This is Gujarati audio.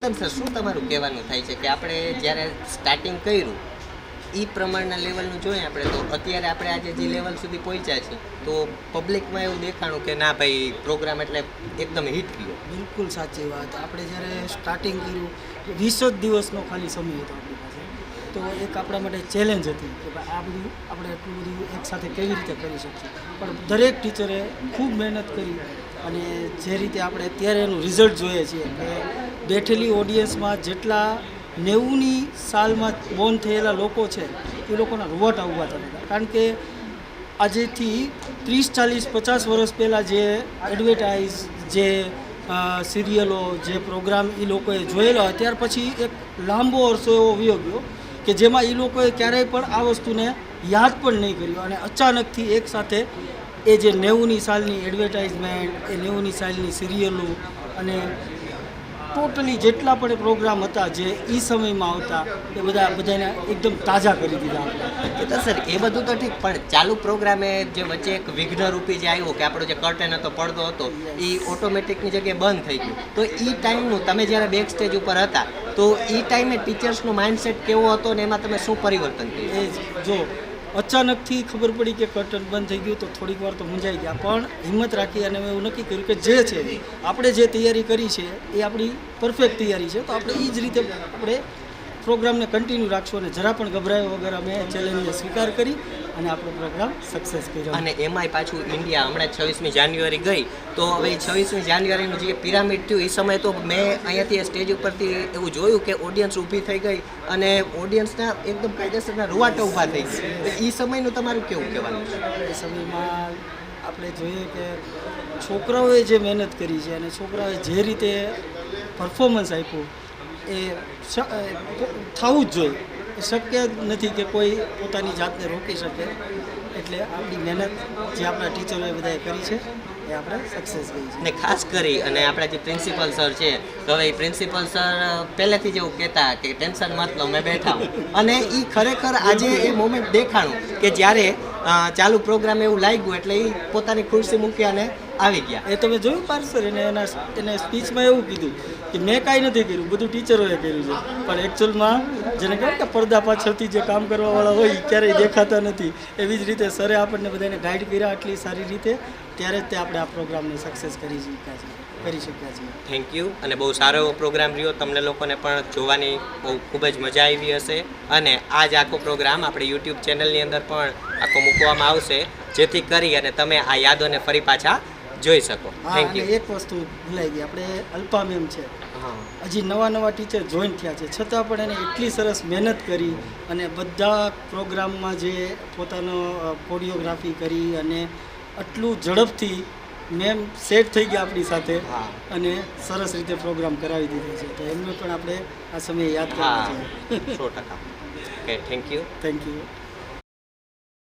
કેતન સર, શું તમારું કહેવાનું થાય છે કે આપણે જ્યારે સ્ટાર્ટિંગ કર્યું એ પ્રમાણના લેવલનું જોઈએ આપણે, તો અત્યારે આપણે આજે જે લેવલ સુધી પહોંચ્યા છીએ તો પબ્લિકમાં એવું દેખાણું કે ના ભાઈ પ્રોગ્રામ એટલે એકદમ હિટ ગયો? બિલકુલ સાચી વાત. આપણે જ્યારે સ્ટાર્ટિંગ કર્યું 20 જ દિવસનો ખાલી સમય હતો આપણી પાસે, તો એક આપણા માટે ચેલેન્જ હતી કે ભાઈ આ બધું આપણે એટલું બધું એકસાથે કેવી રીતે કરી શકીએ. પણ દરેક ટીચરે ખૂબ મહેનત કરી અને જે રીતે આપણે અત્યારે એનું રિઝલ્ટ જોઈએ છીએ કે બેઠેલી ઓડિયન્સમાં જેટલા 90ની સાલમાં બોર્ન થયેલા લોકો છે એ લોકોના રૂવાટા ઊભા થતા હતા. કારણ કે આજેથી 30, 40, 50 વર્ષ પહેલાં જે એડવર્ટાઇઝ, જે સિરિયલો, જે પ્રોગ્રામ એ લોકોએ જોયેલો, ત્યાર પછી એક લાંબો અરસો એવો વયો ગયો કે જેમાં એ લોકોએ ક્યારેય પણ આ વસ્તુને યાદ પણ નહીં કર્યું. અને અચાનકથી એકસાથે એ જે 90ની સાલની એડવર્ટાઇઝમેન્ટ, એ 90ની સાલની સિરિયલો અને ટોટલી જેટલા પણ પ્રોગ્રામ હતા જે એ સમયમાં આવતા એ બધાને એકદમ તાજા કરી દીધા આપણે. કેતન સર, એ બધું તો ઠીક, પણ ચાલુ પ્રોગ્રામે જે વચ્ચે એક વિઘ્નરૂપી જે આવ્યો કે આપણો જે કર્ટેન હતો, પડદો હતો, એ ઓટોમેટિકની જગ્યાએ બંધ થઈ ગયું, તો એ ટાઈમનું તમે જ્યારે બેક સ્ટેજ ઉપર હતા તો એ ટાઈમે ટીચર્સનો માઇન્ડસેટ કેવો હતો ને એમાં તમે શું પરિવર્તન કર્યું? એ જ જો અચાનકથી ખબર પડી કે કર્ટન બંધ થઈ ગયું તો થોડીક વાર તો મૂંઝાઈ ગયા, પણ હિંમત રાખી અને મેં એવું નક્કી કર્યું કે જે છે આપણે જે તૈયારી કરી છે એ આપણી પરફેક્ટ તૈયારી છે, તો આપણે એ જ રીતે આપણે પ્રોગ્રામને કન્ટિન્યુ રાખશું. અને જરા પણ ગભરાયા વગર અમે ચેલેન્જને સ્વીકાર કરી અને આપણો પ્રોગ્રામ સક્સેસ કર્યો. અને એમાંય પાછું ઇન્ડિયા હમણાં 26મી જાન્યુઆરી ગઈ, તો હવે 26મી જાન્યુઆરીનું જે પિરામિડ થયું એ સમયે તો મેં અહીંયાથી સ્ટેજ ઉપરથી એવું જોયું કે ઓડિયન્સ ઊભી થઈ ગઈ અને ઓડિયન્સના એકદમ કાયદેસરના રૂવાટા ઊભા થઈ ગયા. તો એ સમયનું તમારું કેવું કહેવાનું છે? એ સમયમાં આપણે જોઈએ કે છોકરાઓએ જે મહેનત કરી છે અને છોકરાઓએ જે રીતે પરફોર્મન્સ આપ્યું એ થવું જ જોઈએ. એ શક્ય જ નથી કે કોઈ પોતાની જાતને રોકી શકે. એટલે આપણી મહેનત જે આપણા ટીચરોએ બધાએ કરી છે એ આપણે સક્સેસ ગઈ છે. ને ખાસ કરી અને આપણા જે પ્રિન્સિપલ સર છે, તો હવે પ્રિન્સિપલ સર પહેલેથી જ એવું કહેતા કે ટેન્શન મત લો, મેં બેઠા હું. અને એ ખરેખર આજે એ મોમેન્ટ દેખાણું કે જ્યારે ચાલુ પ્રોગ્રામ એવું લાગ્યું એટલે એ પોતાની ખુરશી મૂકી અને આવી ગયા. એ તમે જોયું પાર્સર એને સ્પીચમાં એવું કીધું કે મેં કાંઈ નથી કર્યું, બધું ટીચરોએ કર્યું છે. પણ એકચ્યુઅલમાં જેને કહેવાય કે પડદા પાછળથી જે કામ કરવાવાળા હોય એ ક્યારેય દેખાતા નથી. એવી જ રીતે સરે આપણને બધાને ગાઈડ કર્યા આટલી સારી રીતે, ત્યારે જ તે આપણે આ પ્રોગ્રામને સક્સેસ કરી શક્યા છીએ. Thank you. અને બહુ સારો એવો પ્રોગ્રામ રહ્યો, તમને લોકોને પણ જોવાની બહુ ખૂબ જ મજા આવી હશે. અને આ જ આખો પ્રોગ્રામ આપણે યુટ્યુબ ચેનલની અંદર પણ આખો મૂકવામાં આવશે, જેથી કરી અને તમે આ યાદોને ફરી પાછા જોઈ શકો. Thank you. એક વસ્તુ ભૂલાઈ ગઈ, આપણે અલ્પા મેમ છે, હા, હજી નવા ટીચર જોઈન થયા છે, છતાં પણ એને એટલી સરસ મહેનત કરી અને બધા પ્રોગ્રામમાં જે પોતાનો કોરિયોગ્રાફી કરી અને આટલું ઝડપથી મેમ સેટ થઈ ગયા આપણી સાથે અને સરસ રીતે પ્રોગ્રામ કરાવી દીધો છે. તો એમને પણ આપણે આ સમયે યાદ કરવા છે. 100%. Okay, thank you. Thank you.